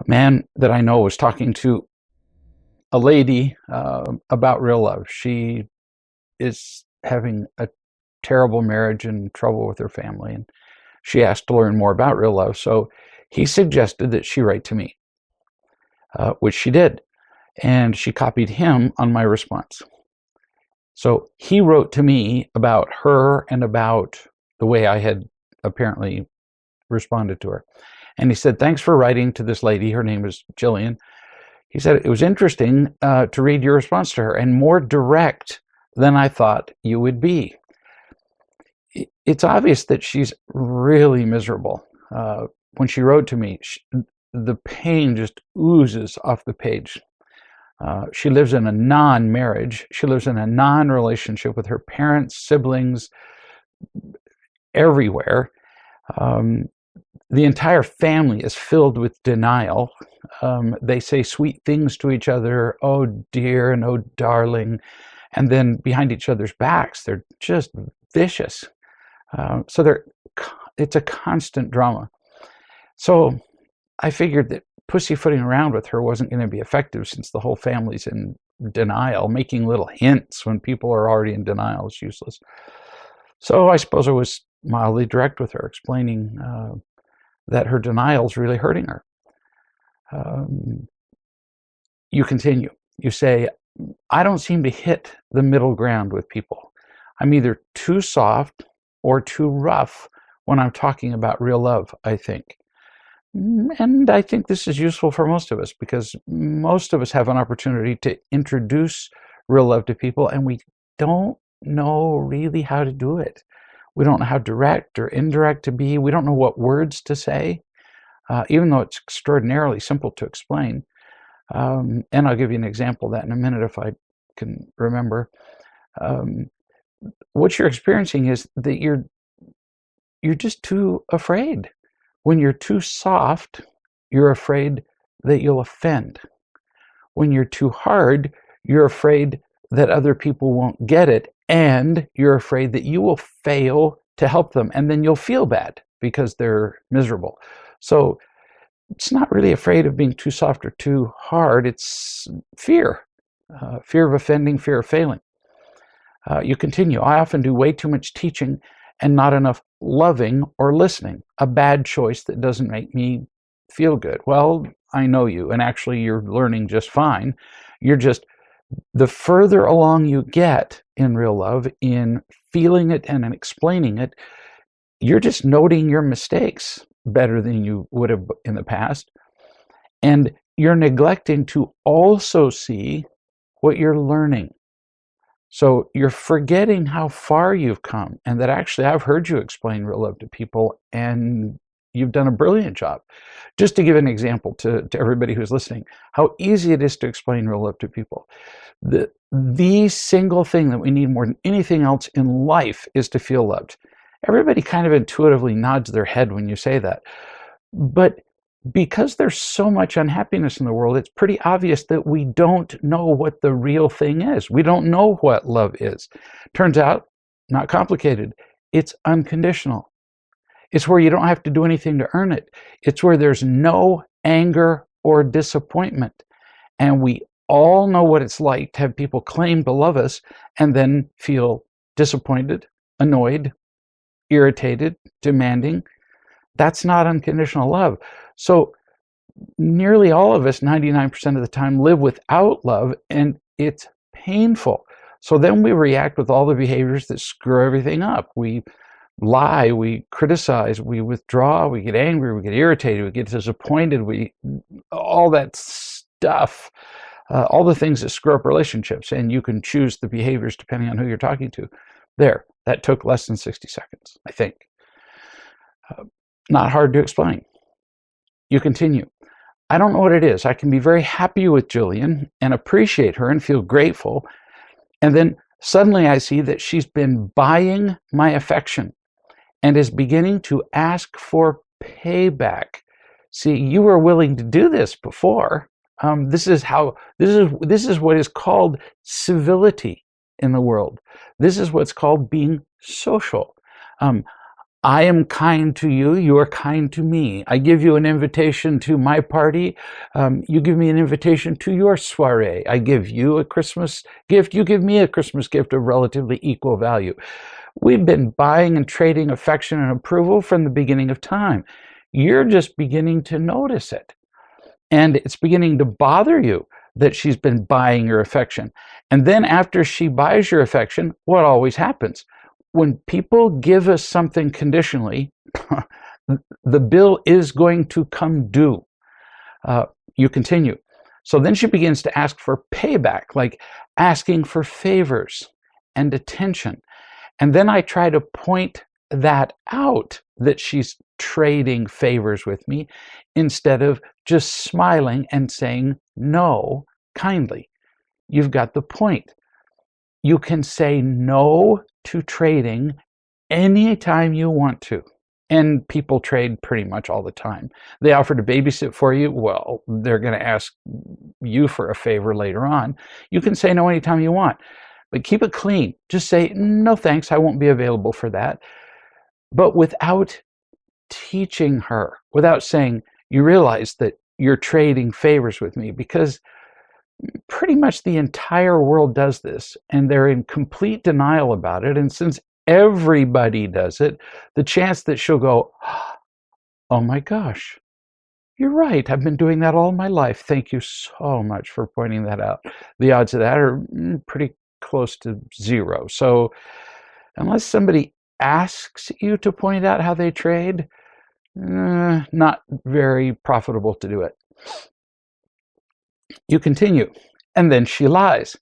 A man that I know was talking to a lady about real love. She is having a terrible marriage and trouble with her family, and she asked to learn more about real love. So he suggested that she write to me, which she did, and she copied him on my response. So he wrote to me about her and about the way I had apparently responded to her. And he said, "Thanks for writing to this lady. Her name is Jillian." He said, "It was interesting to read your response to her, and more direct than I thought you would be." It's obvious that she's really miserable. When she wrote to me, the pain just oozes off the page. She lives in a non-marriage. She lives in a non-relationship with her parents, siblings, everywhere. The entire family is filled with denial. They say sweet things to each other, "Oh dear" and "Oh darling," and then behind each other's backs, they're just vicious. It's a constant drama. So I figured that pussyfooting around with her wasn't going to be effective, since the whole family's in denial. Making little hints when people are already in denial is useless. So I suppose I was mildly direct with her, explaining that her denial is really hurting her. You continue. You say, "I don't seem to hit the middle ground with people. I'm either too soft or too rough when I'm talking about real love, I think." And I think this is useful for most of us, because most of us have an opportunity to introduce real love to people, and we don't know really how to do it. We don't know how direct or indirect to be. We don't know what words to say, even though it's extraordinarily simple to explain. And I'll give you an example of that in a minute if I can remember. What you're experiencing is that you're just too afraid. When you're too soft, you're afraid that you'll offend. When you're too hard, you're afraid that other people won't get it, and you're afraid that you will fail to help them, and then you'll feel bad because they're miserable. So it's not really afraid of being too soft or too hard. It's fear. Fear of offending, fear of failing. You continue. "I often do way too much teaching and not enough loving or listening. A bad choice that doesn't make me feel good." Well, I know you, and actually you're learning just fine. You're just, the further along you get in real love, in feeling it and in explaining it, you're just noting your mistakes better than you would have in the past. And you're neglecting to also see what you're learning. So you're forgetting how far you've come, and that actually I've heard you explain real love to people, and you've done a brilliant job. Just to give an example to everybody who's listening, how easy it is to explain real love to people. The single thing that we need more than anything else in life is to feel loved. Everybody kind of intuitively nods their head when you say that. But because there's so much unhappiness in the world, it's pretty obvious that we don't know what the real thing is. We don't know what love is. Turns out, not complicated. It's unconditional. It's where you don't have to do anything to earn it. It's where there's no anger or disappointment. And we all know what it's like to have people claim to love us and then feel disappointed, annoyed, irritated, demanding. That's not unconditional love. So nearly all of us, 99% of the time, live without love, and it's painful. So then we react with all the behaviors that screw everything up. We lie, we criticize, we withdraw, we get angry, we get irritated, we get disappointed, all that stuff, all the things that screw up relationships. And you can choose the behaviors depending on who you're talking to. There, that took less than 60 seconds, I think. Not hard to explain. You continue. "I don't know what it is. I can be very happy with Jillian and appreciate her and feel grateful. And then suddenly I see that she's been buying my affection and is beginning to ask for payback. See, you were willing to do this before. This is what is called civility in the world. This is what's called being social. I am kind to you, you are kind to me. I give you an invitation to my party, you give me an invitation to your soiree. I give you a Christmas gift, you give me a Christmas gift of relatively equal value. We've been buying and trading affection and approval from the beginning of time. You're just beginning to notice it. And it's beginning to bother you that she's been buying your affection. And then after she buys your affection, what always happens? When people give us something conditionally, the bill is going to come due. You continue. So then she begins to ask for payback, like asking for favors and attention. And then I try to point that out, that she's trading favors with me instead of just smiling and saying no kindly. You've got the point. You can say no to trading anytime you want to. And people trade pretty much all the time. They offer to babysit for you. Well, they're going to ask you for a favor later on. You can say no anytime you want, but keep it clean. Just say, no thanks, I won't be available for that. But without teaching her, without saying, you realize that you're trading favors with me, because pretty much the entire world does this, and they're in complete denial about it. And since everybody does it, the chance that she'll go, oh my gosh, you're right, I've been doing that all my life, thank you so much for pointing that out, the odds of that are pretty close to zero. So unless somebody asks you to point out how they trade, not very profitable to do it. You continue, and then she lies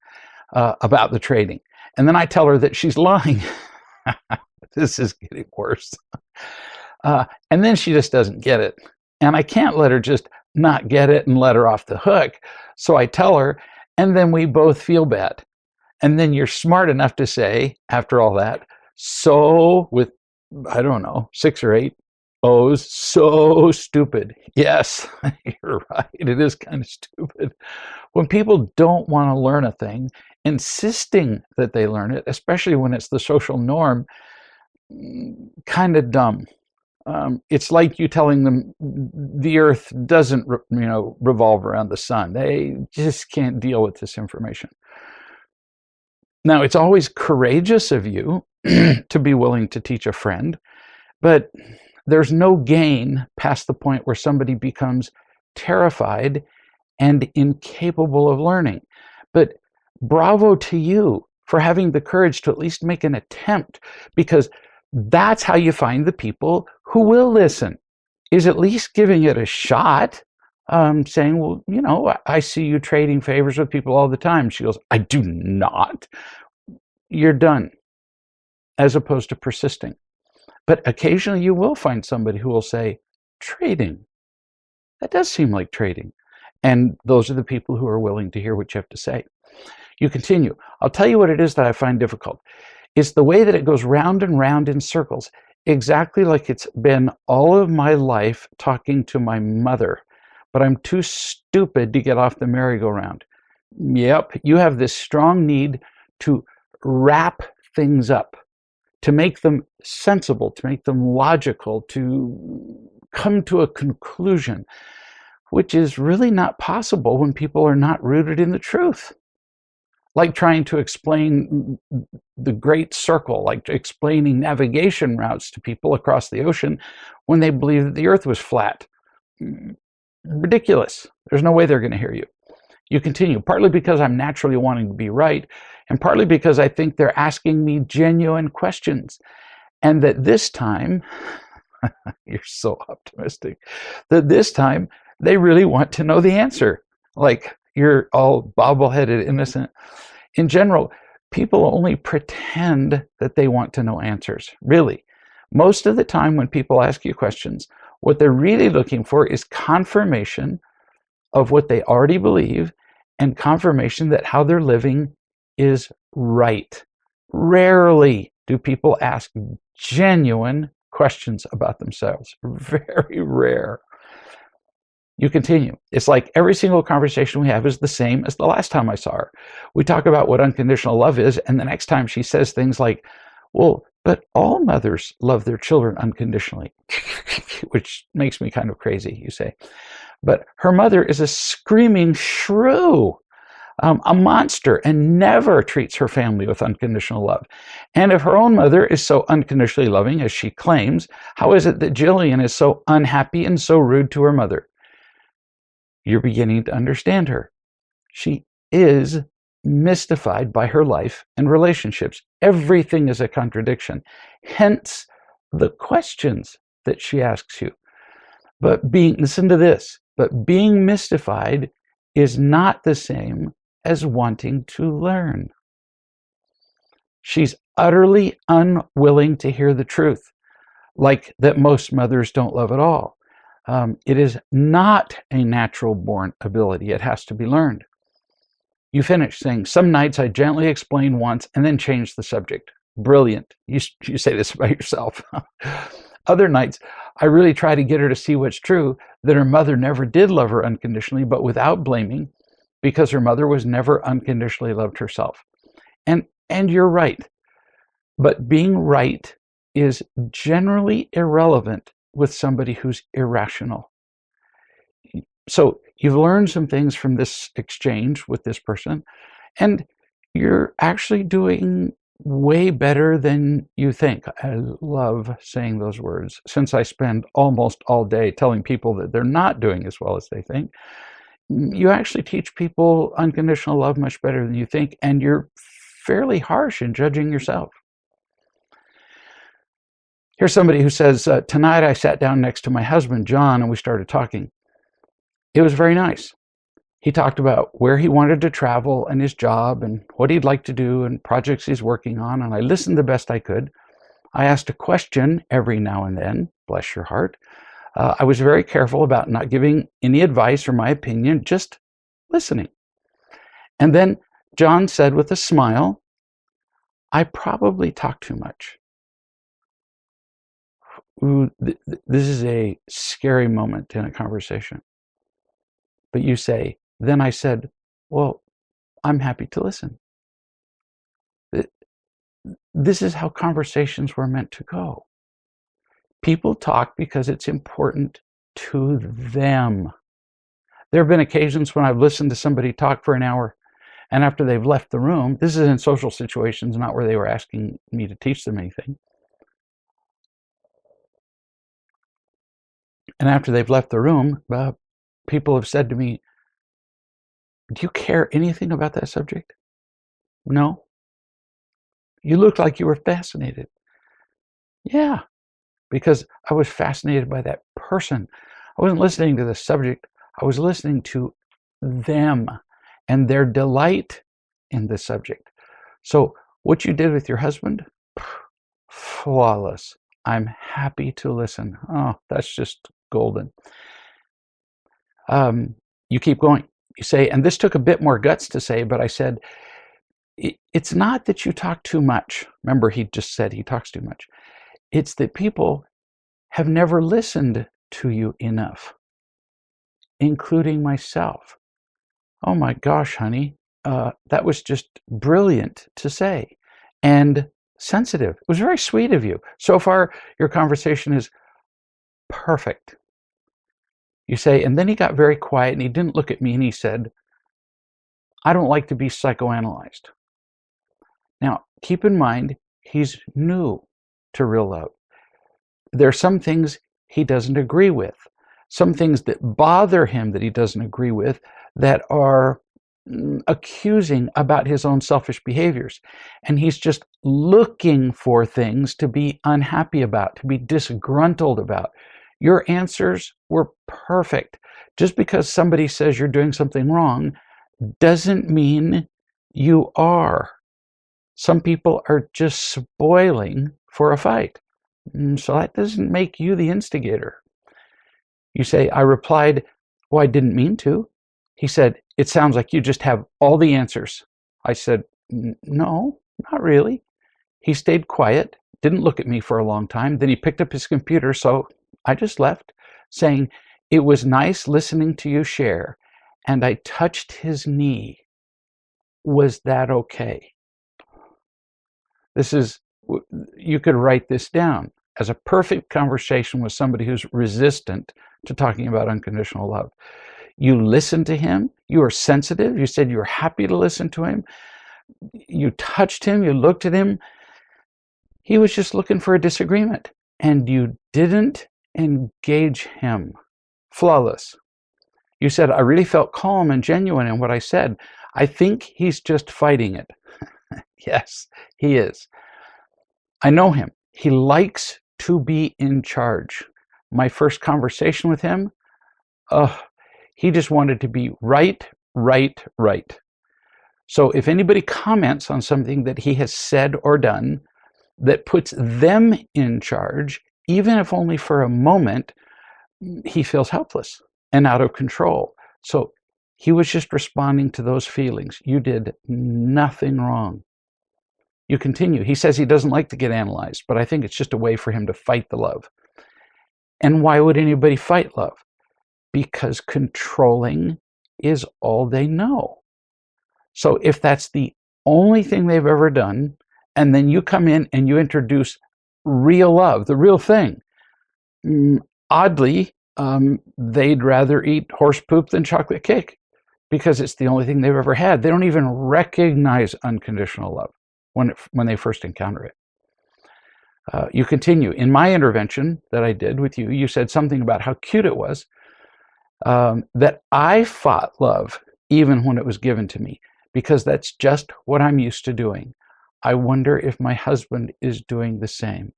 about the trading. And then I tell her that she's lying. This is getting worse. And then she just doesn't get it. And I can't let her just not get it and let her off the hook. So I tell her, and then we both feel bad. And then you're smart enough to say, after all that, so with, I don't know, 6 or 8 O's, so stupid. Yes, you're right. It is kind of stupid. When people don't want to learn a thing, insisting that they learn it, especially when it's the social norm, kind of dumb. It's like you telling them the earth doesn't, revolve around the sun. They just can't deal with this information. Now, it's always courageous of you to be willing to teach a friend, but there's no gain past the point where somebody becomes terrified and incapable of learning. But bravo to you for having the courage to at least make an attempt, because that's how you find the people who will listen, is at least giving it a shot, saying, well, I see you trading favors with people all the time. She goes, I do not. You're done, as opposed to persisting. But occasionally you will find somebody who will say, trading. That does seem like trading. And those are the people who are willing to hear what you have to say. You continue. I'll tell you what it is that I find difficult. It's the way that it goes round and round in circles, exactly like it's been all of my life talking to my mother, but I'm too stupid to get off the merry-go-round. Yep, you have this strong need to wrap things up, to make them sensible, to make them logical, to come to a conclusion, which is really not possible when people are not rooted in the truth. Like trying to explain the Great Circle, like explaining navigation routes to people across the ocean when they believe that the earth was flat. Ridiculous. There's no way they're going to hear you. You continue, partly because I'm naturally wanting to be right, and partly because I think they're asking me genuine questions. And that this time, you're so optimistic, that this time they really want to know the answer. Like you're all bobble-headed innocent. In general, people only pretend that they want to know answers. Really. Most of the time when people ask you questions, what they're really looking for is confirmation of what they already believe and confirmation that how they're living is right. Rarely do people ask genuine questions about themselves. Very rare. You continue. It's like every single conversation we have is the same as the last time I saw her. We talk about what unconditional love is, and the next time she says things like, well, But all mothers love their children unconditionally, which makes me kind of crazy, you say. But her mother is a screaming shrew, a monster, and never treats her family with unconditional love. And if her own mother is so unconditionally loving as she claims, how is it that Jillian is so unhappy and so rude to her mother? You're beginning to understand her. She is mystified by her life and relationships. Everything is a contradiction. Hence the questions that she asks you. Listen to this, but being mystified is not the same as wanting to learn. She's utterly unwilling to hear the truth, like that most mothers don't love at all. It is not a natural born ability. It has to be learned. You finish saying, some nights I gently explain once and then change the subject. Brilliant. You say this about yourself. Other nights, I really try to get her to see what's true, that her mother never did love her unconditionally, but without blaming, because her mother was never unconditionally loved herself. And you're right. But being right is generally irrelevant with somebody who's irrational. So you've learned some things from this exchange with this person, and you're actually doing way better than you think. I love saying those words, since I spend almost all day telling people that they're not doing as well as they think. You actually teach people unconditional love much better than you think, and you're fairly harsh in judging yourself. Here's somebody who says, tonight I sat down next to my husband, John, and we started talking. It was very nice. He talked about where he wanted to travel and his job and what he'd like to do and projects he's working on, and I listened the best I could. I asked a question every now and then, bless your heart. I was very careful about not giving any advice or my opinion, just listening. And then John said with a smile, I probably talk too much. Ooh, this is a scary moment in a conversation. But you say, then I said, well, I'm happy to listen. This is how conversations were meant to go. People talk because it's important to them. There have been occasions when I've listened to somebody talk for an hour, and after they've left the room, this is in social situations, not where they were asking me to teach them anything. And after they've left the room, people have said to me, do you care anything about that subject? No. You looked like you were fascinated. Yeah, because I was fascinated by that person. I wasn't listening to the subject. I was listening to them and their delight in the subject. So what you did with your husband, flawless. I'm happy to listen. Oh, that's just golden. You keep going. You say, and this took a bit more guts to say, but I said, it's not that you talk too much. Remember, he just said he talks too much. It's that people have never listened to you enough, including myself. Oh my gosh, honey, that was just brilliant to say and sensitive. It was very sweet of you. So far, your conversation is perfect. You say, and then he got very quiet and he didn't look at me and he said, I don't like to be psychoanalyzed. Now, keep in mind, he's new to real love. There are some things he doesn't agree with, some things that bother him that he doesn't agree with, that are accusing about his own selfish behaviors. And he's just looking for things to be unhappy about, to be disgruntled about. Your answers were perfect. Just because somebody says you're doing something wrong doesn't mean you are. Some people are just spoiling for a fight. So that doesn't make you the instigator. You say, I replied, well, I didn't mean to. He said, it sounds like you just have all the answers. I said, no, not really. He stayed quiet, didn't look at me for a long time. Then he picked up his computer, so I just left, saying, it was nice listening to you share, and I touched his knee. Was that okay? This is You could write this down as a perfect conversation with somebody who's resistant to talking about unconditional love. You listened to him. You were sensitive. You said you were happy to listen to him. You touched him. You looked at him. He was just looking for a disagreement, and you didn't engage him. Flawless. You said, I really felt calm and genuine in what I said. I think he's just fighting it. Yes, he is. I know him. He likes to be in charge. My first conversation with him, he just wanted to be right, right, right. So if anybody comments on something that he has said or done that puts them in charge, even if only for a moment, he feels helpless and out of control. So he was just responding to those feelings. You did nothing wrong. You continue. He says he doesn't like to get analyzed, but I think it's just a way for him to fight the love. And why would anybody fight love? Because controlling is all they know. So if that's the only thing they've ever done, and then you come in and you introduce real love, the real thing, oddly, they'd rather eat horse poop than chocolate cake because it's the only thing they've ever had. They don't even recognize unconditional love when they first encounter it. You continue. In my intervention that I did with you, you said something about how cute it was that I fought love even when it was given to me, because that's just what I'm used to doing. I wonder if my husband is doing the same.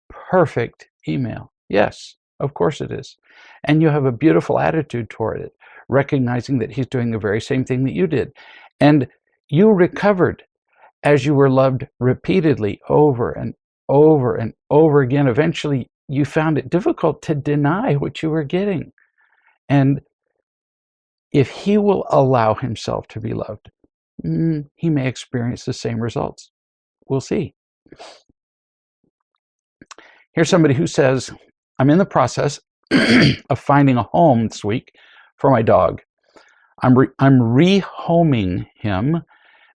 Perfect email. Yes, of course it is. And you have a beautiful attitude toward it, recognizing that he's doing the very same thing that you did. And you recovered as you were loved repeatedly over and over and over again. Eventually, you found it difficult to deny what you were getting. And if he will allow himself to be loved, he may experience the same results. We'll see. Here's somebody who says, I'm in the process of finding a home this week for my dog. I'm rehoming him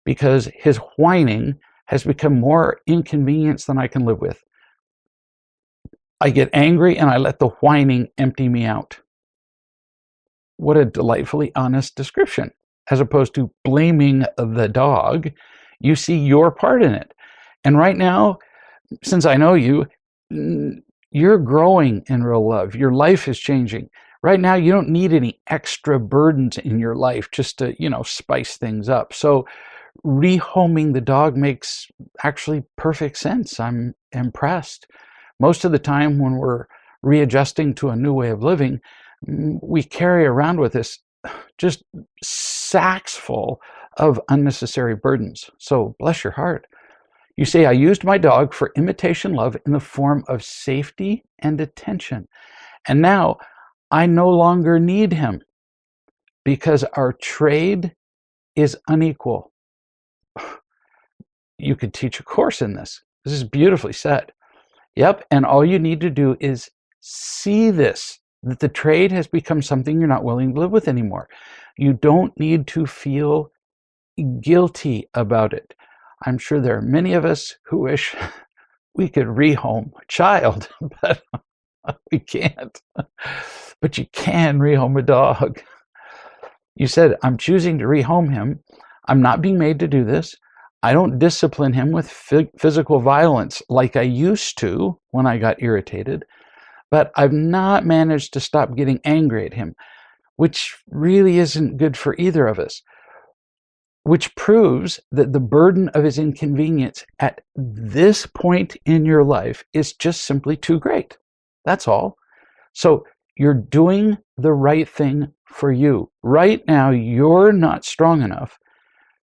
because his whining has become more inconvenience than I can live with. I get angry and I let the whining empty me out. What a delightfully honest description. As opposed to blaming the dog, you see your part in it. And right now, since I know you, you're growing in real love. Your life is changing. Right now, you don't need any extra burdens in your life just to, spice things up. So rehoming the dog makes actually perfect sense. I'm impressed. Most of the time when we're readjusting to a new way of living, we carry around with us just sacks full of unnecessary burdens. So bless your heart. You say, I used my dog for imitation love in the form of safety and attention. And now I no longer need him because our trade is unequal. You could teach a course in this. This is beautifully said. Yep, and all you need to do is see this, that the trade has become something you're not willing to live with anymore. You don't need to feel guilty about it. I'm sure there are many of us who wish we could rehome a child, but we can't. But you can rehome a dog. You said, I'm choosing to rehome him. I'm not being made to do this. I don't discipline him with physical violence like I used to when I got irritated, but I've not managed to stop getting angry at him, which really isn't good for either of us, which proves that the burden of his inconvenience at this point in your life is just simply too great. That's all. So you're doing the right thing for you. Right now, you're not strong enough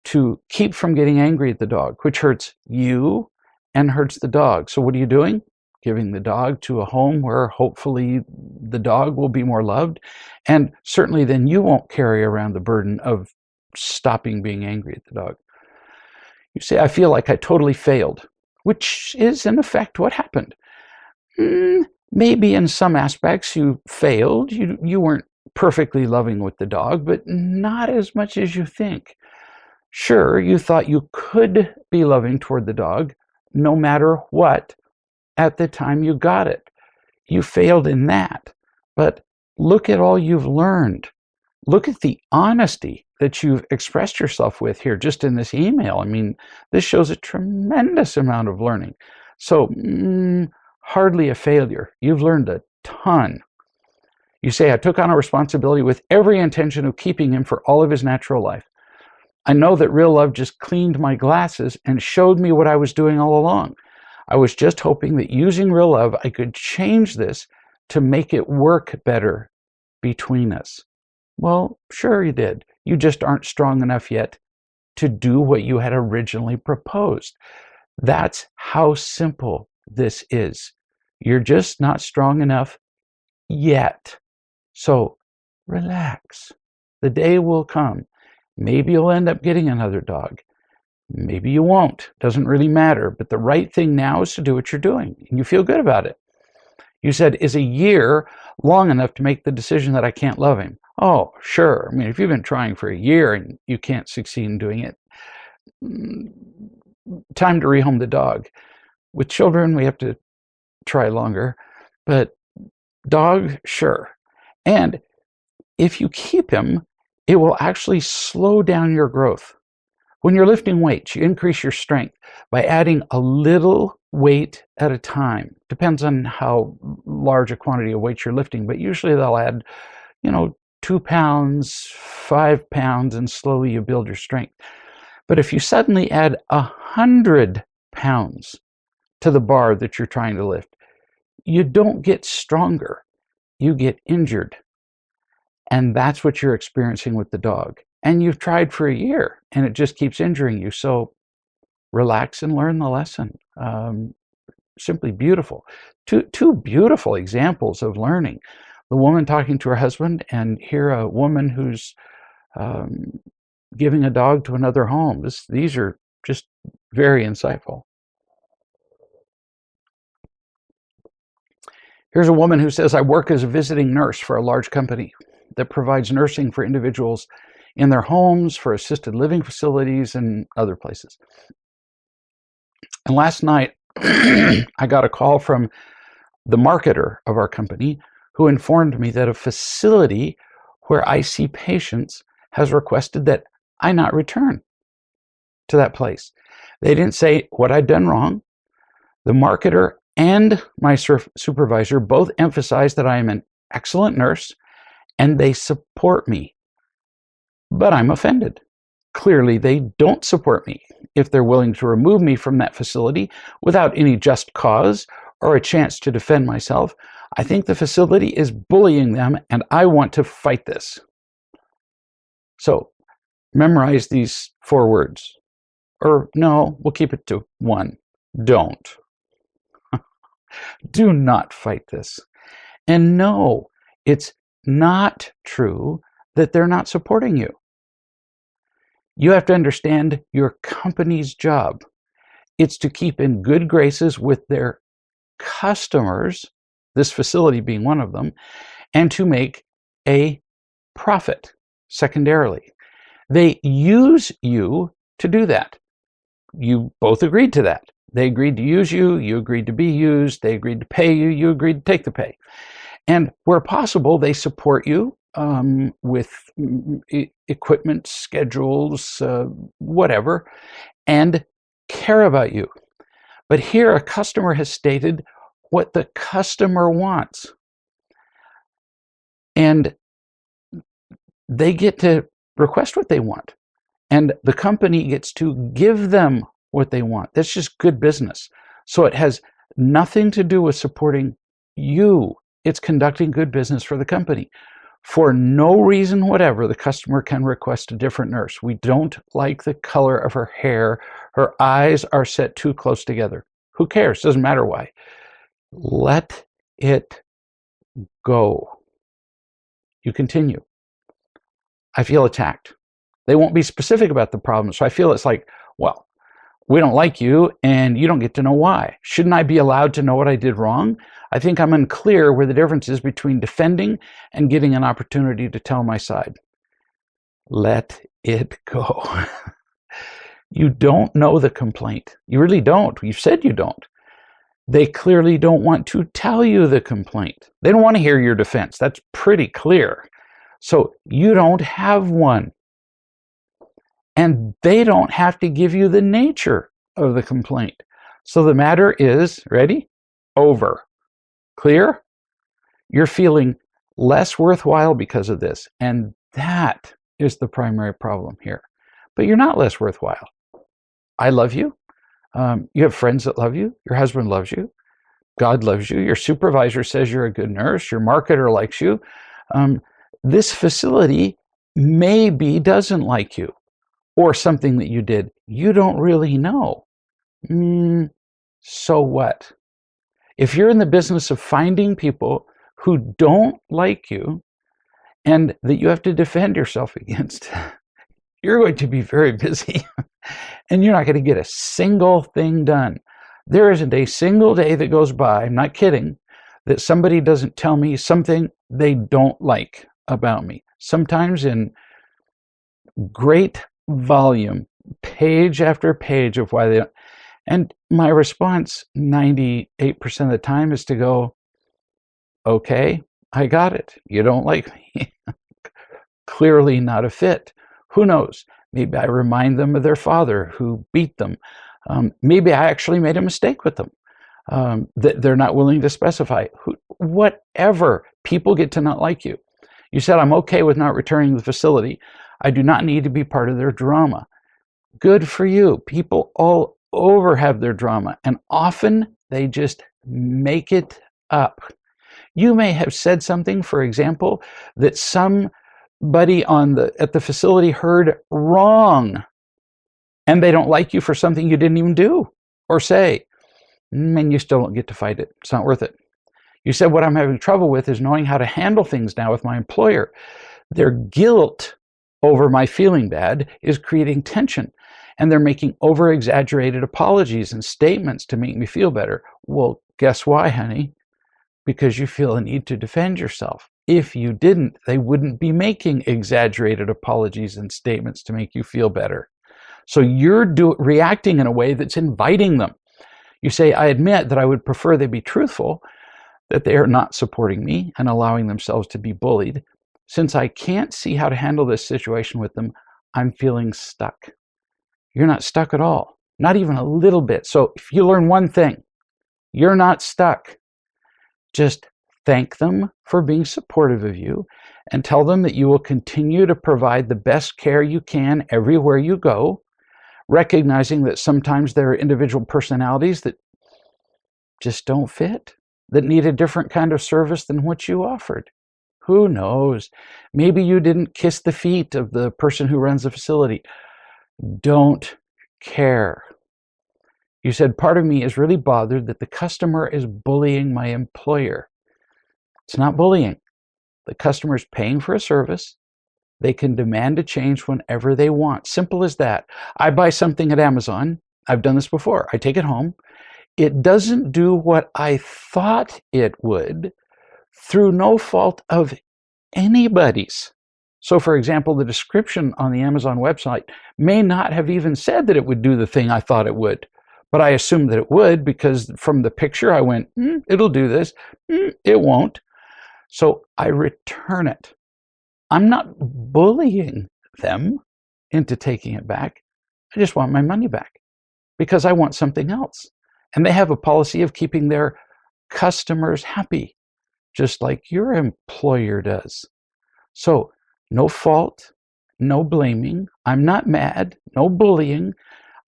to keep from getting angry at the dog, which hurts you and hurts the dog. So what are you doing? Giving the dog to a home where hopefully the dog will be more loved. And certainly then you won't carry around the burden of stopping being angry at the dog. You say, I feel like I totally failed, which is in effect what happened. Maybe in some aspects you failed. You weren't perfectly loving with the dog, but not as much as you think. Sure, you thought you could be loving toward the dog no matter what at the time you got it. You failed in that. But look at all you've learned. Look at the honesty that you've expressed yourself with here just in this email. I mean, this shows a tremendous amount of learning. So, hardly a failure. You've learned a ton. You say, I took on a responsibility with every intention of keeping him for all of his natural life. I know that real love just cleaned my glasses and showed me what I was doing all along. I was just hoping that using real love, I could change this to make it work better between us. Well, sure you did. You just aren't strong enough yet to do what you had originally proposed. That's how simple this is. You're just not strong enough yet. So relax. The day will come. Maybe you'll end up getting another dog. Maybe you won't. Doesn't really matter. But the right thing now is to do what you're doing. And you feel good about it. You said, is a year long enough to make the decision that I can't love him? Oh, sure. I mean, if you've been trying for a year and you can't succeed in doing it, time to rehome the dog. With children, we have to try longer. But dog, sure. And if you keep him, it will actually slow down your growth. When you're lifting weights, you increase your strength by adding a little weight at a time. Depends on how large a quantity of weight you're lifting, but usually they'll add, 2 pounds, 5 pounds, and slowly you build your strength. But if you suddenly add 100 pounds to the bar that you're trying to lift, you don't get stronger, you get injured. And that's what you're experiencing with the dog. And you've tried for a year and it just keeps injuring you. So relax and learn the lesson. Simply beautiful. Two beautiful examples of learning. The woman talking to her husband, and here a woman who's giving a dog to another home. These are just very insightful. Here's a woman who says, I work as a visiting nurse for a large company that provides nursing for individuals in their homes, for assisted living facilities, and other places. And last night, I got a call from the marketer of our company who informed me that a facility where I see patients has requested that I not return to that place. They didn't say what I'd done wrong. The marketer and my supervisor both emphasized that I am an excellent nurse and they support me. But I'm offended. Clearly, they don't support me if they're willing to remove me from that facility without any just cause or a chance to defend myself. I think the facility is bullying them, and I want to fight this. So, memorize these 4 words. Or no, we'll keep it to 1. Don't. Do not fight this. And no, it's not true that they're not supporting you. You have to understand your company's job. It's to keep in good graces with their customers, this facility being one of them, and to make a profit secondarily. They use you to do that. You both agreed to that. They agreed to use you, you agreed to be used, they agreed to pay you, you agreed to take the pay. And where possible, they support you with equipment, schedules, whatever, and care about you. But here a customer has stated what the customer wants. And they get to request what they want. And the company gets to give them what they want. That's just good business. So it has nothing to do with supporting you. It's conducting good business for the company. For no reason whatever, the customer can request a different nurse. We don't like the color of her hair. Her eyes are set too close together. Who cares? Doesn't matter why. Let it go. You continue. I feel attacked. They won't be specific about the problem. So I feel it's like, well, we don't like you and you don't get to know why. Shouldn't I be allowed to know what I did wrong? I think I'm unclear where the difference is between defending and getting an opportunity to tell my side. Let it go. You don't know the complaint. You really don't. You said you don't. They clearly don't want to tell you the complaint. They don't want to hear your defense. That's pretty clear. So you don't have one. And they don't have to give you the nature of the complaint. So the matter is, ready? Over. Clear? You're feeling less worthwhile because of this. And that is the primary problem here. But you're not less worthwhile. I love you. You have friends that love you. Your husband loves you. God loves you. Your supervisor says you're a good nurse. Your marketer likes you. This facility maybe doesn't like you, or something that you did. You don't really know. So what? If you're in the business of finding people who don't like you and that you have to defend yourself against, you're going to be very busy and you're not going to get a single thing done. There isn't a single day that goes by, I'm not kidding, that somebody doesn't tell me something they don't like about me. Sometimes in great volume, page after page of why they don't. And my response 98% of the time is to go, okay, I got it. You don't like me. Clearly not a fit. Who knows? Maybe I remind them of their father who beat them. Maybe I actually made a mistake with them that they're not willing to specify. Whatever. People get to not like you. You said, I'm okay with not returning to the facility. I do not need to be part of their drama. Good for you. People all over have their drama, and often they just make it up. You may have said something, for example, that somebody at the facility heard wrong, and they don't like you for something you didn't even do or say, and you still don't get to fight it. It's not worth it. You said, what I'm having trouble with is knowing how to handle things now with my employer. Their guilt over my feeling bad is creating tension, and they're making over-exaggerated apologies and statements to make me feel better. Well, guess why, honey? Because you feel a need to defend yourself. If you didn't, they wouldn't be making exaggerated apologies and statements to make you feel better. So you're reacting in a way that's inviting them. You say, I admit that I would prefer they be truthful, that they are not supporting me and allowing themselves to be bullied. Since I can't see how to handle this situation with them, I'm feeling stuck. You're not stuck at all, not even a little bit. So if you learn one thing, you're not stuck. Just thank them for being supportive of you and tell them that you will continue to provide the best care you can everywhere you go, recognizing that sometimes there are individual personalities that just don't fit, that need a different kind of service than what you offered. Who knows? Maybe you didn't kiss the feet of the person who runs the facility. Don't care. You said, part of me is really bothered that the customer is bullying my employer. It's not bullying. The customer is paying for a service. They can demand a change whenever they want. Simple as that. I buy something at Amazon. I've done this before. I take it home. It doesn't do what I thought it would through no fault of anybody's. So, for example, the description on the Amazon website may not have even said that it would do the thing I thought it would. But I assumed that it would because from the picture I went, it'll do this. It won't. So I return it. I'm not bullying them into taking it back. I just want my money back because I want something else. And they have a policy of keeping their customers happy, just like your employer does. So no fault, no blaming. I'm not mad, no bullying.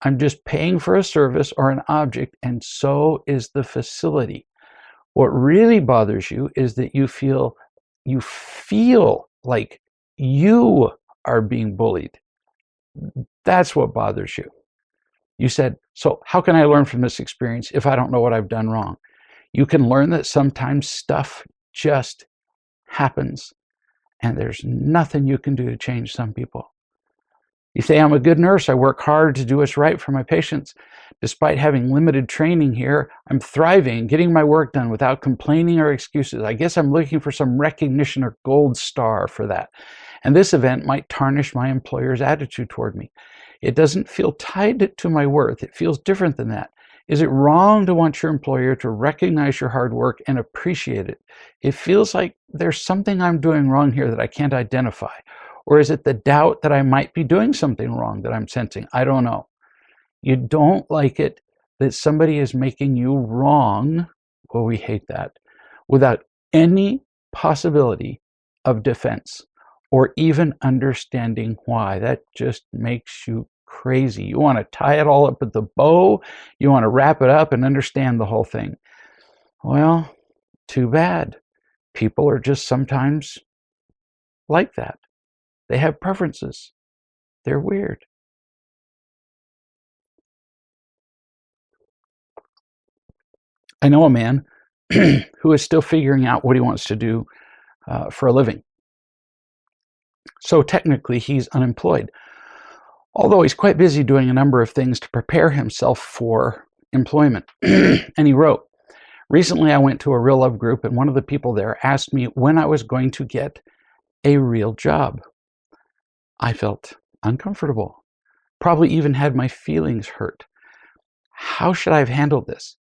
I'm just paying for a service or an object, and so is the facility. What really bothers you is that you feel like you are being bullied. That's what bothers you. You said, so how can I learn from this experience if I don't know what I've done wrong? You can learn that sometimes stuff just happens, and there's nothing you can do to change some people. You say, I'm a good nurse. I work hard to do what's right for my patients. Despite having limited training here, I'm thriving, getting my work done without complaining or excuses. I guess I'm looking for some recognition or gold star for that. And this event might tarnish my employer's attitude toward me. It doesn't feel tied to my worth. It feels different than that. Is it wrong to want your employer to recognize your hard work and appreciate it? It feels like there's something I'm doing wrong here that I can't identify. Or is it the doubt that I might be doing something wrong that I'm sensing? I don't know. You don't like it that somebody is making you wrong. Well, we hate that. Without any possibility of defense or even understanding why. That just makes you crazy. You want to tie it all up with the bow. You want to wrap it up and understand the whole thing. Well, too bad. People are just sometimes like that. They have preferences. They're weird. I know a man who is still figuring out what he wants to do for a living. So technically, he's unemployed, although he's quite busy doing a number of things to prepare himself for employment. And he wrote, recently I went to a real love group, and one of the people there asked me when I was going to get a real job. I felt uncomfortable, probably even had my feelings hurt. How should I have handled this?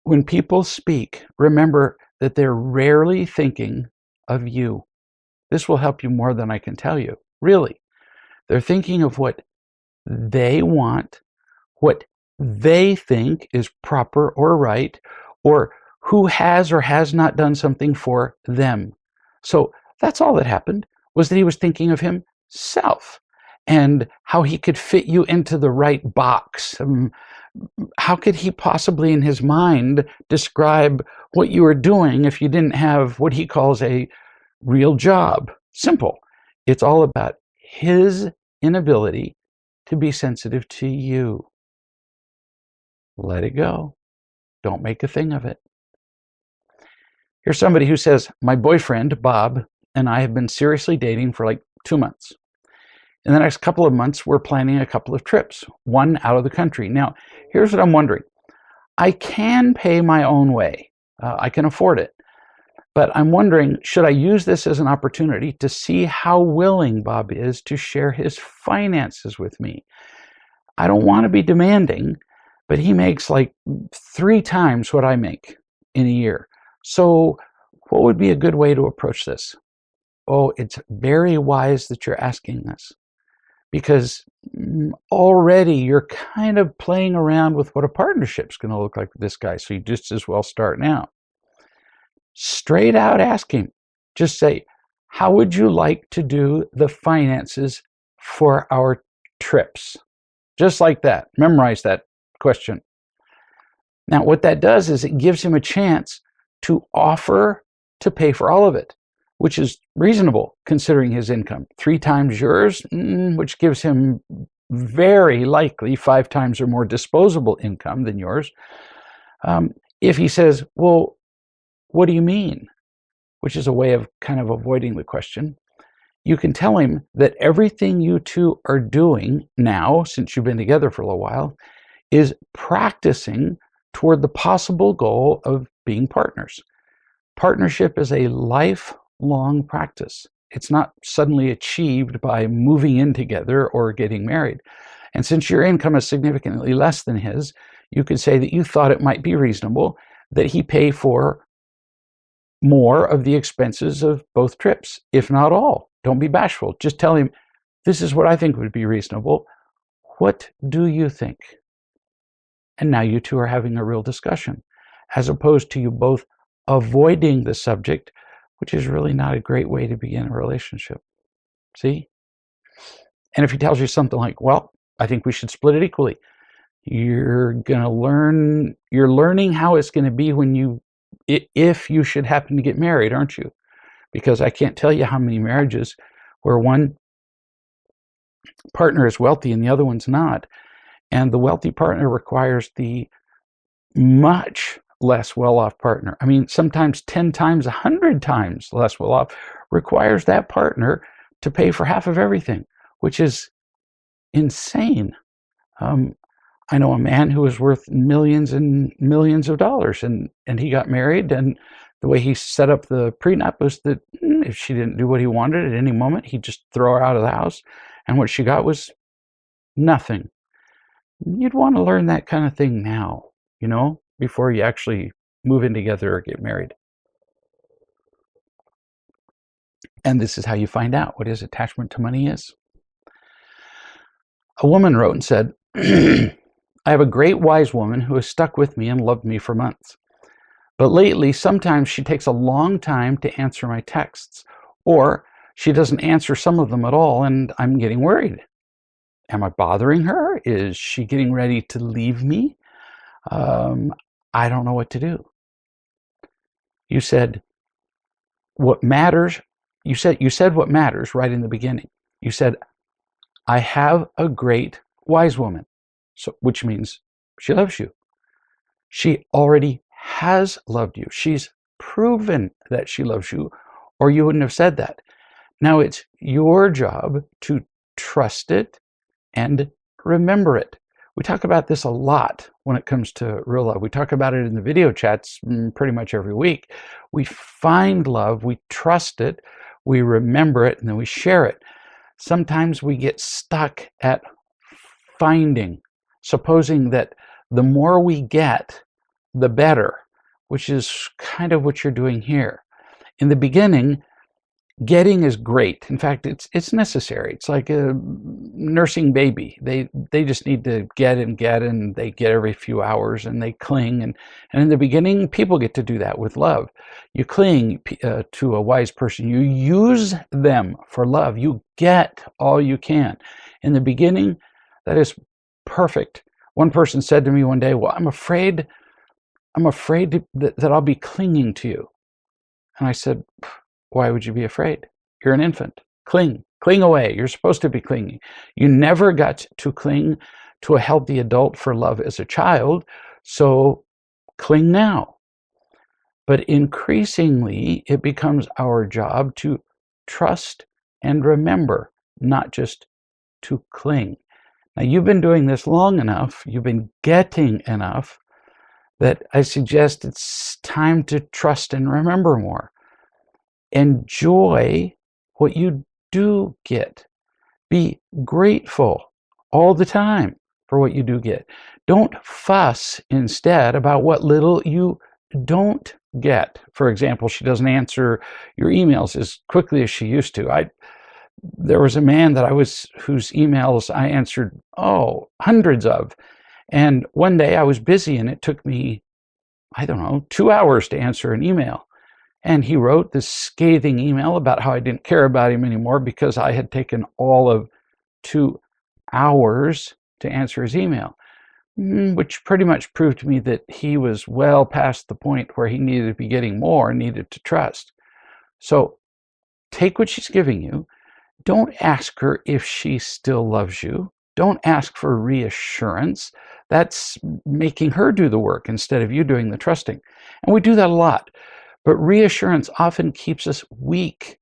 When people speak, remember that they're rarely thinking of you. This will help you more than I can tell you. Really. They're thinking of what they want, what they think is proper or right, or who has or has not done something for them. So that's all that happened, was that he was thinking of himself and how he could fit you into the right box. How could he possibly in his mind describe what you were doing if you didn't have what he calls a real job? Simple. It's all about his inability to be sensitive to you. Let it go. Don't make a thing of it. Here's somebody who says, my boyfriend, Bob, and I have been seriously dating for like 2 months. In the next couple of months, we're planning a couple of trips, one out of the country. Now, here's what I'm wondering. I can pay my own way. I can afford it. But I'm wondering, should I use this as an opportunity to see how willing Bob is to share his finances with me? I don't want to be demanding, but he makes like 3 times what I make in a year. So what would be a good way to approach this? Oh, it's very wise that you're asking this, because already you're kind of playing around with what a partnership's going to look like with this guy. So you just as well start now. Straight out ask him. Just say, how would you like to do the finances for our trips? Just like that. Memorize that question. Now, what that does is it gives him a chance to offer to pay for all of it, which is reasonable considering his income. 3 times yours, which gives him very likely 5 times or more disposable income than yours. If he says, well, what do you mean? Which is a way of kind of avoiding the question. You can tell him that everything you two are doing now, since you've been together for a little while, is practicing toward the possible goal of being partners. Partnership is a lifelong practice. It's not suddenly achieved by moving in together or getting married. And since your income is significantly less than his, you could say that you thought it might be reasonable that he pay for more of the expenses of both trips, if not all. Don't be bashful. Just tell him, this is what I think would be reasonable. What do you think? And now you two are having a real discussion, as opposed to you both avoiding the subject, which is really not a great way to begin a relationship. See? And if he tells you something like, well, I think we should split it equally, you're learning how it's going to be when if you should happen to get married, aren't you? Because I can't tell you how many marriages where one partner is wealthy and the other one's not. And the wealthy partner requires the much less well-off partner. I mean, sometimes 10 times, 100 times less well-off, requires that partner to pay for half of everything, which is insane. I know a man who was worth millions and millions of dollars, and he got married, and the way he set up the prenup was that if she didn't do what he wanted at any moment, he'd just throw her out of the house, and what she got was Nothing. You'd want to learn that kind of thing now, before you actually move in together or get married. And this is how you find out what his attachment to money is. A woman wrote and said, I have a great wise woman who has stuck with me and loved me for months. But lately, sometimes she takes a long time to answer my texts, or she doesn't answer some of them at all, and I'm getting worried. Am I bothering her? Is she getting ready to leave me? I don't know what to do. You said what matters. You said what matters right in the beginning. You said, I have a great wise woman, which means she loves you. She already has loved you. She's proven that she loves you, or you wouldn't have said that. Now it's your job to trust it and remember it. We talk about this a lot when it comes to real love. We talk about it in the video chats pretty much every week. We find love, we trust it, we remember it, and then we share it. Sometimes we get stuck at finding, supposing that the more we get, the better, which is kind of what you're doing here. In the beginning, getting is great. In fact, it's necessary. It's like a nursing baby. They just need to get, and they get every few hours, and they cling. And in the beginning, people get to do that with love. You cling to a wise person. You use them for love. You get all you can. In the beginning, that is perfect. One person said to me one day, well, I'm afraid that I'll be clinging to you. And I said, why would you be afraid? You're an infant. Cling away. You're supposed to be clinging. You never got to cling to a healthy adult for love as a child, so cling now. But increasingly, it becomes our job to trust and remember, not just to cling. Now, you've been doing this long enough, you've been getting enough, that I suggest it's time to trust and remember more. Enjoy what you do get. Be grateful all the time for what you do get. Don't fuss instead about what little you don't get. For example, she doesn't answer your emails as quickly as she used to. There was a man whose emails I answered, hundreds of. And one day I was busy and it took me, 2 hours to answer an email. And he wrote this scathing email about how I didn't care about him anymore because I had taken all of 2 hours to answer his email, which pretty much proved to me that he was well past the point where he needed to be getting more and needed to trust. So take what she's giving you. Don't ask her if she still loves you. Don't ask for reassurance. That's making her do the work instead of you doing the trusting. And we do that a lot. But reassurance often keeps us weak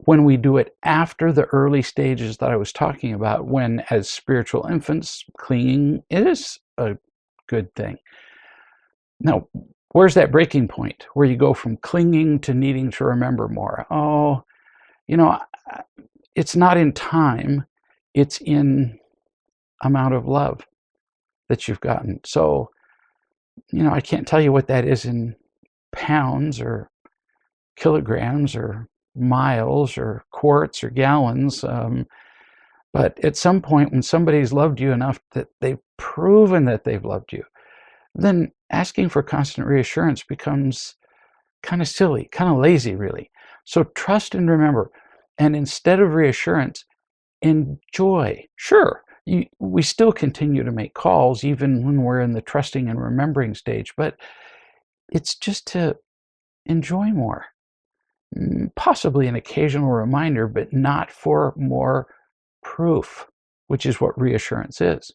when we do it after the early stages that I was talking about, when, as spiritual infants, clinging is a good thing. Now, where's that breaking point where you go from clinging to needing to remember more? It's not in time, it's in amount of love that you've gotten. So, I can't tell you what that is in pounds or kilograms or miles or quarts or gallons, but at some point when somebody's loved you enough that they've proven that they've loved you, then asking for constant reassurance becomes kind of silly, kind of lazy, really. So trust and remember, and instead of reassurance, enjoy. Sure, we still continue to make calls even when we're in the trusting and remembering stage, but it's just to enjoy more. Possibly an occasional reminder, but not for more proof, which is what reassurance is.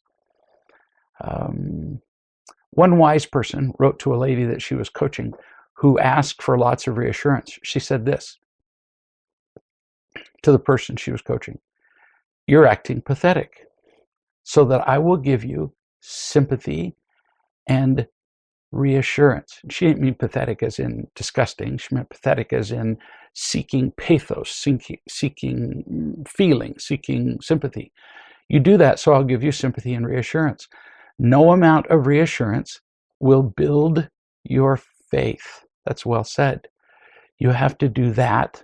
One wise person wrote to a lady that she was coaching who asked for lots of reassurance. She said this to the person she was coaching: "You're acting pathetic, so that I will give you sympathy and reassurance." She didn't mean pathetic as in disgusting. She meant pathetic as in seeking pathos, seeking feeling, seeking sympathy. You do that, so I'll give you sympathy and reassurance. No amount of reassurance will build your faith. That's well said. You have to do that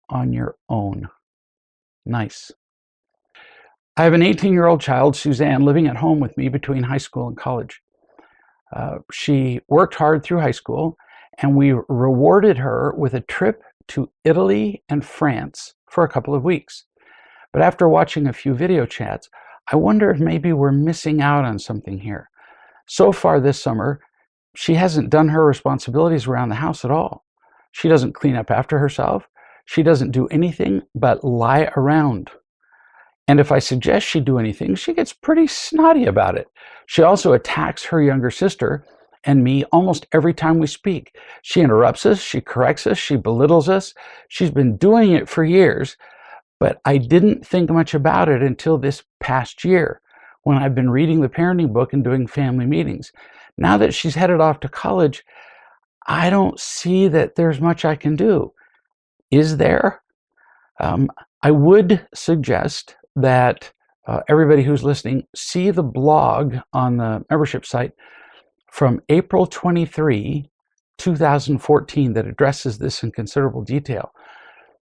on your own. Nice. I have an 18-year-old child, Suzanne, living at home with me between high school and college. She worked hard through high school, and we rewarded her with a trip to Italy and France for a couple of weeks. But after watching a few video chats, I wonder if maybe we're missing out on something here. So far this summer, she hasn't done her responsibilities around the house at all. She doesn't clean up after herself. She doesn't do anything but lie around. And if I suggest she do anything, she gets pretty snotty about it. She also attacks her younger sister and me almost every time we speak. She interrupts us, she corrects us, she belittles us. She's been doing it for years, but I didn't think much about it until this past year, when I've been reading the parenting book and doing family meetings. Now that she's headed off to college, I don't see that there's much I can do. Is there? I would suggest that everybody who's listening see the blog on the membership site from April 23, 2014 that addresses this in considerable detail.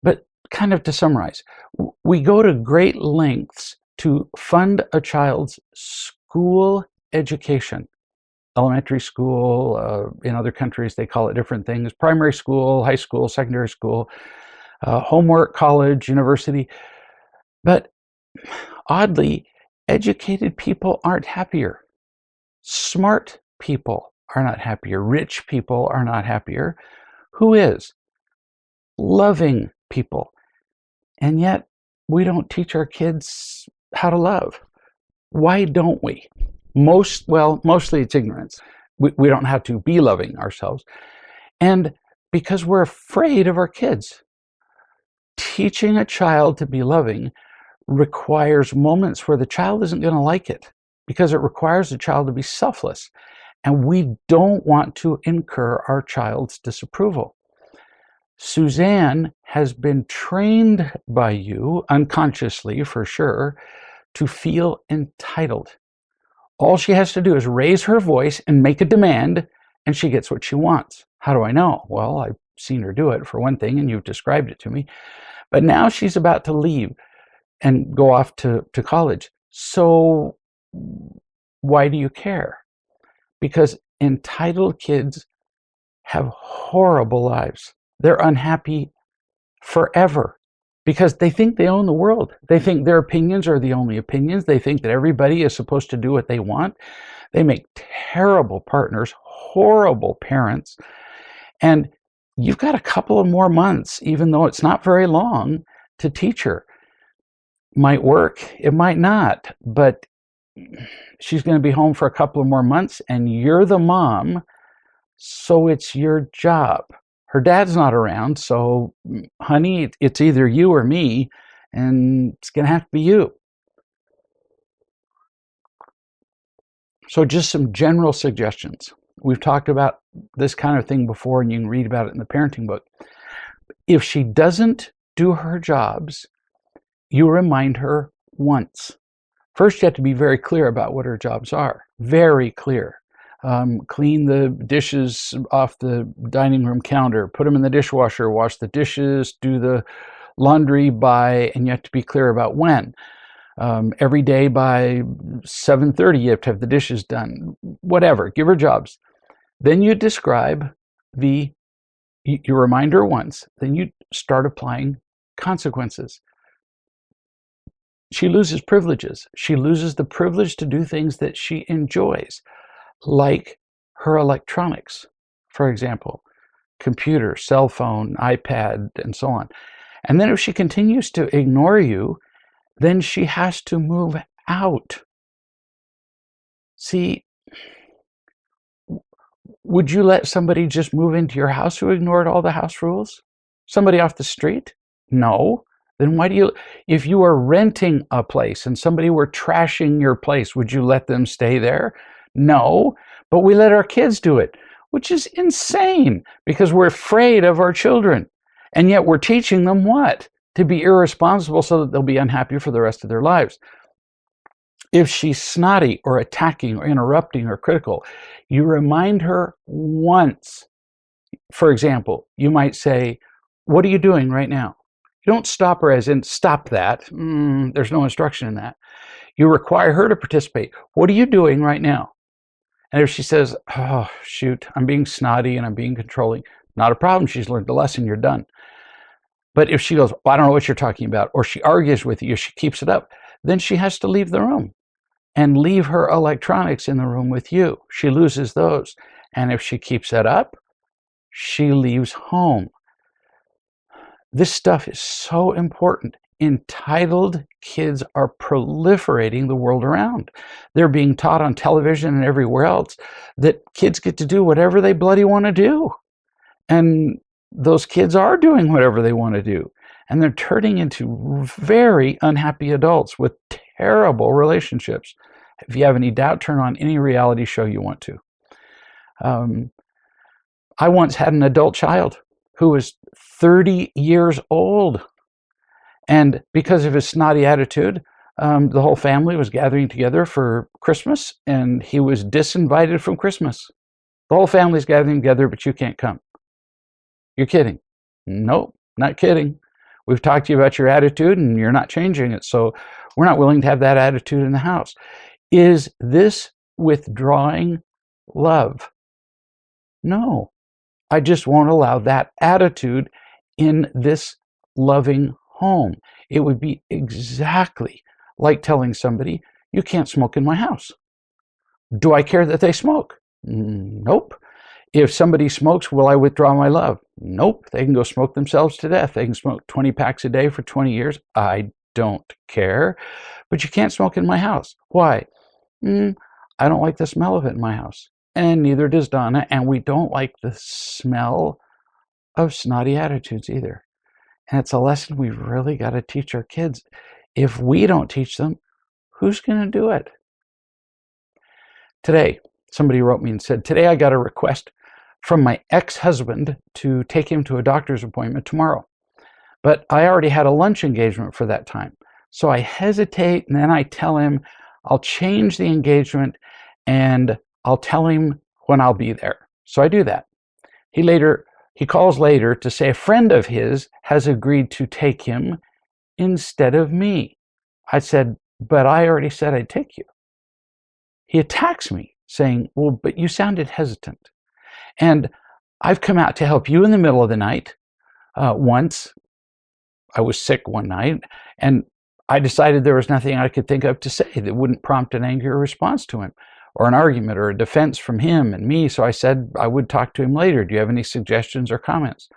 But kind of to summarize, we go to great lengths to fund a child's school education. Elementary school, in other countries they call it different things, primary school, high school, secondary school, homework, college, university. But oddly, educated people aren't happier. Smart people are not happier. Rich people are not happier. Who is? Loving people. And yet, we don't teach our kids how to love. Why don't we? Mostly it's ignorance. We don't have to be loving ourselves. And because we're afraid of our kids. Teaching a child to be loving requires moments where the child isn't going to like it, because it requires the child to be selfless. And we don't want to incur our child's disapproval. Suzanne has been trained by you, unconsciously for sure, to feel entitled. All she has to do is raise her voice and make a demand, and she gets what she wants. How do I know? Well, I've seen her do it, for one thing, and you've described it to me. But now she's about to leave and go off to college. So why do you care? Because entitled kids have horrible lives. They're unhappy forever because they think they own the world. They think their opinions are the only opinions. They think that everybody is supposed to do what they want. They make terrible partners, horrible parents. And you've got a couple of more months, even though it's not very long, to teach her. Might work, it might not, but she's going to be home for a couple of more months, and you're the mom, so it's your job. Her dad's not around, so honey, it's either you or me, and it's going to have to be you. So just some general suggestions. We've talked about this kind of thing before, and you can read about it in the parenting book. If she doesn't do her jobs, you remind her once. First, you have to be very clear about what her jobs are. Very clear. Clean the dishes off the dining room counter, put them in the dishwasher, wash the dishes, do the laundry by, and you have to be clear about when. Every day by 7:30, you have to have the dishes done. Whatever, give her jobs. Then you describe you remind her once, then you start applying consequences. She loses privileges. She loses the privilege to do things that she enjoys, like her electronics, for example, computer, cell phone, iPad, and so on. And then if she continues to ignore you, then she has to move out. See, would you let somebody just move into your house who ignored all the house rules? Somebody off the street? No. Then why do you, if you are renting a place and somebody were trashing your place, would you let them stay there? No, but we let our kids do it, which is insane because we're afraid of our children. And yet we're teaching them what? To be irresponsible so that they'll be unhappy for the rest of their lives. If she's snotty or attacking or interrupting or critical, you remind her once. For example, you might say, "What are you doing right now?" You don't stop her as in, "Stop that." There's no instruction in that. You require her to participate. "What are you doing right now?" And if she says, "Oh, shoot, I'm being snotty and I'm being controlling," not a problem. She's learned the lesson. You're done. But if she goes, "Well, I don't know what you're talking about," or she argues with you, she keeps it up, then she has to leave the room and leave her electronics in the room with you. She loses those. And if she keeps that up, she leaves home. This stuff is so important. Entitled kids are proliferating the world around. They're being taught on television and everywhere else that kids get to do whatever they bloody want to do. And those kids are doing whatever they want to do. And they're turning into very unhappy adults with terrible relationships. If you have any doubt, turn on any reality show you want to. I once had an adult child who was 30 years old. And because of his snotty attitude, the whole family was gathering together for Christmas, and he was disinvited from Christmas. The whole family's gathering together, but you can't come. You're kidding. Nope, not kidding. We've talked to you about your attitude, and you're not changing it, so we're not willing to have that attitude in the house. Is this withdrawing love? No. I just won't allow that attitude in this loving home. It would be exactly like telling somebody, "You can't smoke in my house." Do I care that they smoke? Nope. If somebody smokes, will I withdraw my love? Nope. They can go smoke themselves to death. They can smoke 20 packs a day for 20 years. I don't care. But you can't smoke in my house. Why? I don't like the smell of it in my house. And neither does Donna. And we don't like the smell of snotty attitudes either. And it's a lesson we've really got to teach our kids. If we don't teach them, who's going to do it? Today, somebody wrote me and said, "Today I got a request from my ex-husband to take him to a doctor's appointment tomorrow. But I already had a lunch engagement for that time. So I hesitate, and then I tell him I'll change the engagement and I'll tell him when I'll be there." So I do that. He calls later to say a friend of his has agreed to take him instead of me. I said, "But I already said I'd take you." He attacks me saying, "Well, but you sounded hesitant. And I've come out to help you in the middle of the night. Once I was sick one night, and I decided there was nothing I could think of to say that wouldn't prompt an angry response to him, or an argument or a defense from him and me. So I said I would talk to him later. Do you have any suggestions or comments?"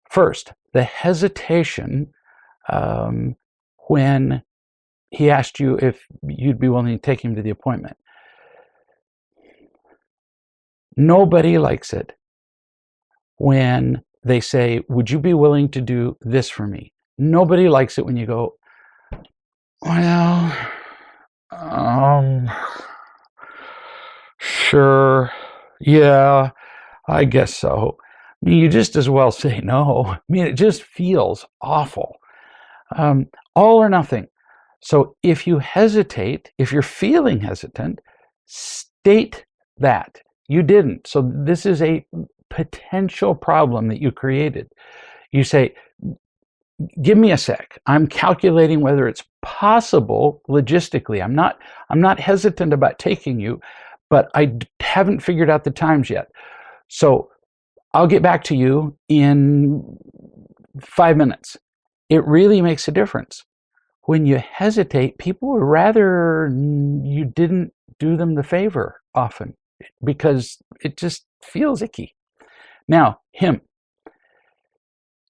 First, the hesitation when he asked you if you'd be willing to take him to the appointment. Nobody likes it when they say, "Would you be willing to do this for me?" Nobody likes it when you go, "Well, sure, yeah, I guess so." I mean, you just as well say no. I mean, it just feels awful. All or nothing. So if you hesitate, if you're feeling hesitant, state that. You didn't. So this is a potential problem that you created. You say, "Give me a sec. I'm calculating whether it's possible logistically. I'm not hesitant about taking you, but I haven't figured out the times yet. So I'll get back to you in 5 minutes." It really makes a difference. When you hesitate, people would rather you didn't do them the favor often because it just feels icky. Now,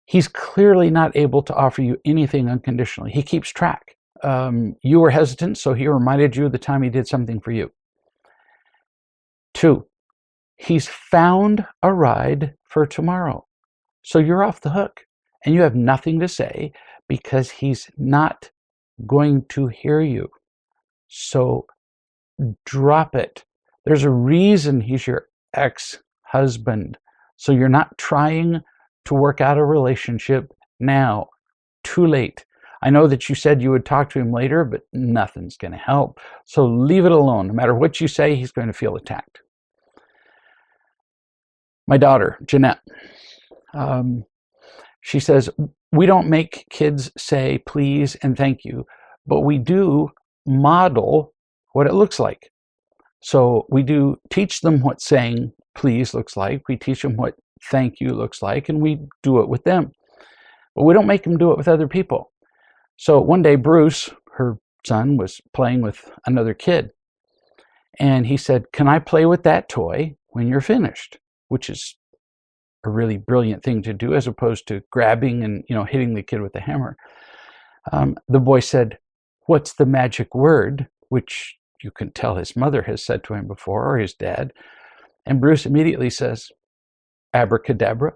he's clearly not able to offer you anything unconditionally. He keeps track. You were hesitant, so he reminded you of the time he did something for you. 2, he's found a ride for tomorrow. So you're off the hook and you have nothing to say because he's not going to hear you. So drop it. There's a reason he's your ex-husband. So you're not trying to work out a relationship now. Too late. I know that you said you would talk to him later, but nothing's going to help. So leave it alone. No matter what you say, he's going to feel attacked. My daughter, Jeanette, she says, we don't make kids say please and thank you, but we do model what it looks like. So we do teach them what saying please looks like. We teach them what thank you looks like, and we do it with them. But we don't make them do it with other people. So one day, Bruce, her son, was playing with another kid. And he said, can I play with that toy when you're finished? Which is a really brilliant thing to do, as opposed to grabbing and hitting the kid with a hammer. The boy said, what's the magic word? Which you can tell his mother has said to him before, or his dad. And Bruce immediately says, abracadabra.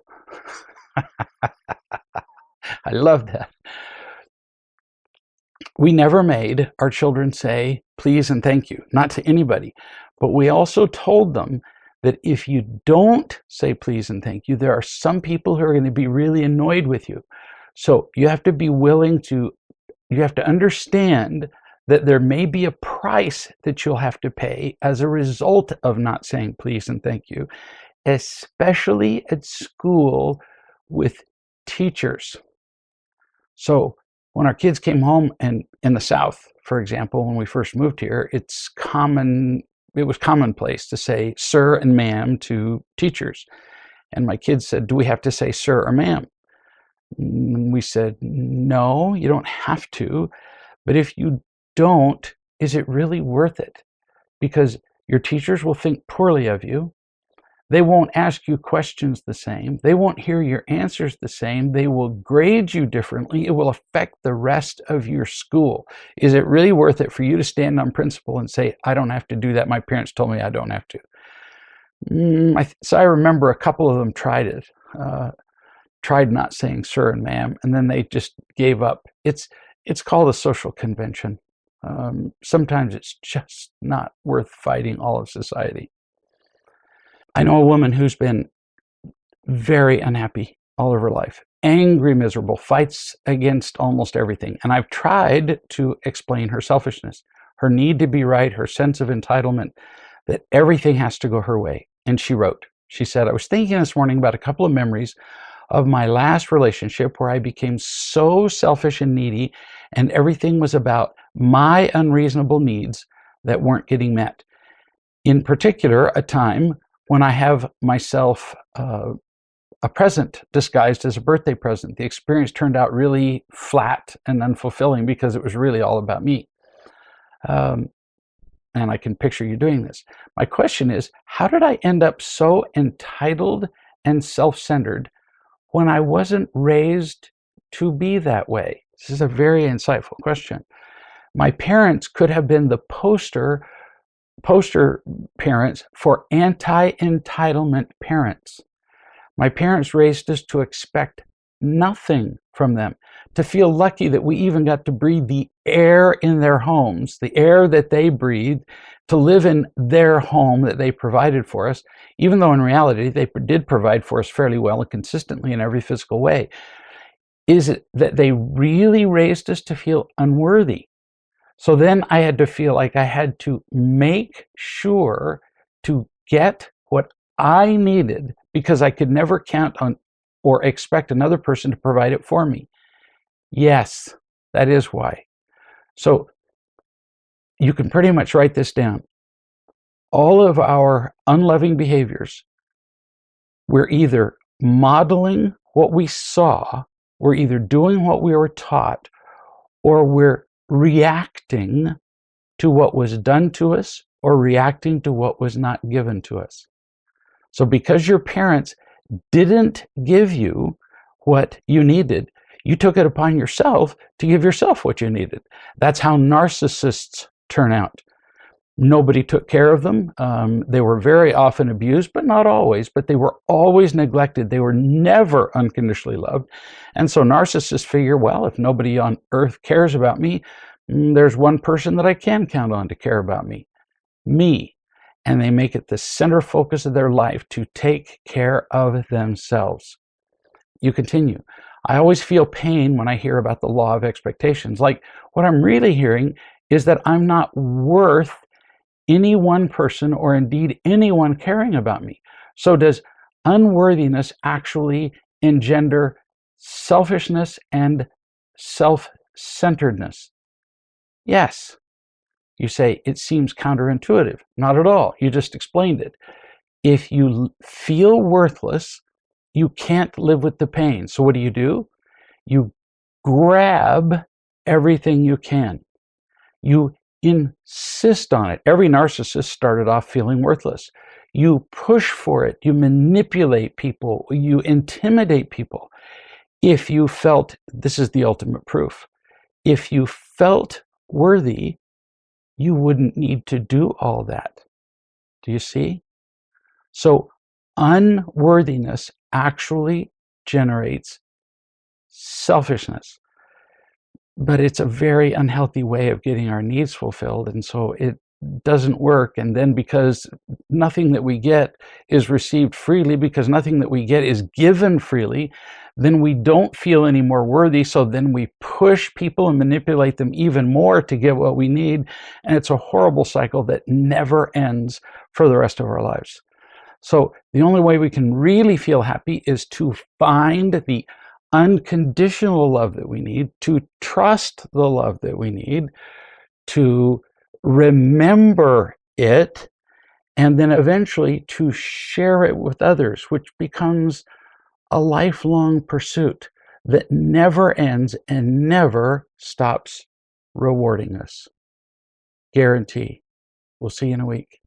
I love that. We never made our children say please and thank you, not to anybody. But we also told them that if you don't say please and thank you, there are some people who are going to be really annoyed with you. So you have to be willing to, you have to understand that there may be a price that you'll have to pay as a result of not saying please and thank you, especially at school with teachers. So when our kids came home, and in the South, for example, when we first moved here, it was commonplace to say sir and ma'am to teachers. And my kids said, do we have to say sir or ma'am? And we said, no, you don't have to. But if you don't, is it really worth it? Because your teachers will think poorly of you. They won't ask you questions the same. They won't hear your answers the same. They will grade you differently. It will affect the rest of your school. Is it really worth it for you to stand on principle and say, I don't have to do that. My parents told me I don't have to. So I remember a couple of them tried it, tried not saying sir and ma'am, and then they just gave up. It's called a social convention. Sometimes it's just not worth fighting all of society. I know a woman who's been very unhappy all of her life, angry, miserable, fights against almost everything. And I've tried to explain her selfishness, her need to be right, her sense of entitlement, that everything has to go her way. And she wrote, she said, I was thinking this morning about a couple of memories of my last relationship where I became so selfish and needy, and everything was about my unreasonable needs that weren't getting met. In particular, a time when I have myself a present disguised as a birthday present. The experience turned out really flat and unfulfilling because it was really all about me. And I can picture you doing this. My question is, how did I end up so entitled and self-centered when I wasn't raised to be that way? This is a very insightful question. My parents could have been the poster parents for anti-entitlement parents. My parents raised us to expect nothing from them, to feel lucky that we even got to breathe the air in their homes, the air that they breathed, to live in their home that they provided for us, even though in reality they did provide for us fairly well and consistently in every physical way. Is it that they really raised us to feel unworthy? So then I had to feel like I had to make sure to get what I needed because I could never count on or expect another person to provide it for me. Yes, that is why. So you can pretty much write this down. All of our unloving behaviors, we're either modeling what we saw, we're either doing what we were taught, or we're reacting to what was done to us or reacting to what was not given to us. So because your parents didn't give you what you needed, you took it upon yourself to give yourself what you needed. That's how narcissists turn out. Nobody took care of them. They were very often abused, but not always. But they were always neglected. They were never unconditionally loved. And so narcissists figure, well, if nobody on earth cares about me, there's one person that I can count on to care about me. Me. And they make it the center focus of their life to take care of themselves. You continue. I always feel pain when I hear about the law of expectations. Like, what I'm really hearing is that I'm not worth any one person or indeed anyone caring about me. So does unworthiness actually engender selfishness and self-centeredness? Yes. You say, it seems counterintuitive. Not at all. You just explained it. If you feel worthless, you can't live with the pain. So what do? You grab everything you can. You insist on it. Every narcissist started off feeling worthless. You push for it. You manipulate people. You intimidate people. If you felt, this is the ultimate proof, if you felt worthy, you wouldn't need to do all that. Do you see? So unworthiness actually generates selfishness, but it's a very unhealthy way of getting our needs fulfilled, and so it doesn't work. And then because nothing that we get is received freely, because nothing that we get is given freely, then we don't feel any more worthy, so then we push people and manipulate them even more to get what we need, and it's a horrible cycle that never ends for the rest of our lives. So the only way we can really feel happy is to find the unconditional love that we need, to trust the love that we need, to remember it, and then eventually to share it with others, which becomes a lifelong pursuit that never ends and never stops rewarding us. Guarantee. We'll see you in a week.